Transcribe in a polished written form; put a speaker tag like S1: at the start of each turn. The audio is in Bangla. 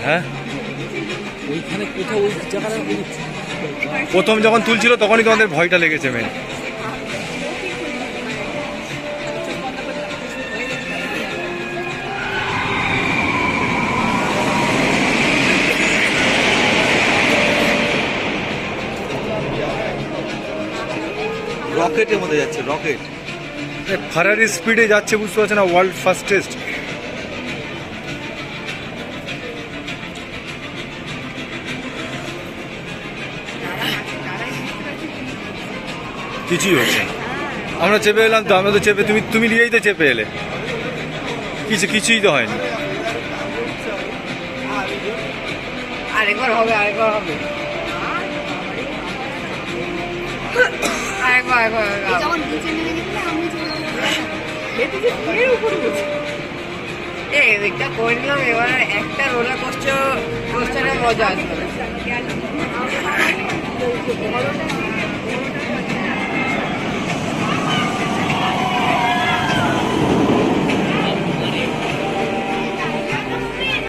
S1: হ্যাঁ,
S2: ওইখানে কোথাও ওই জায়গাটা
S1: প্রথম যখন তুলছিল তখনই তোমাদের ভয়টা লেগেছে মেন।
S3: রকেটের মধ্যে যাচ্ছে, রকেট।
S1: ফারারি স্পিডে যাচ্ছে, বুঝতে পারছে না, ওয়ার্ল্ড ফাস্টেস্ট। কিছুই হচ্ছে না। আমরা চেপে এলাম তো, আমরা তো চেপে, তুমি নিয়েই তো চেপে এলে, কিছুই তো হয়নি।
S4: আরেকবার হবে, আরেকবার হবে, এদিকটা করে নিলাম। এবার একটা রোলার কোস্টারের মজা আসবে।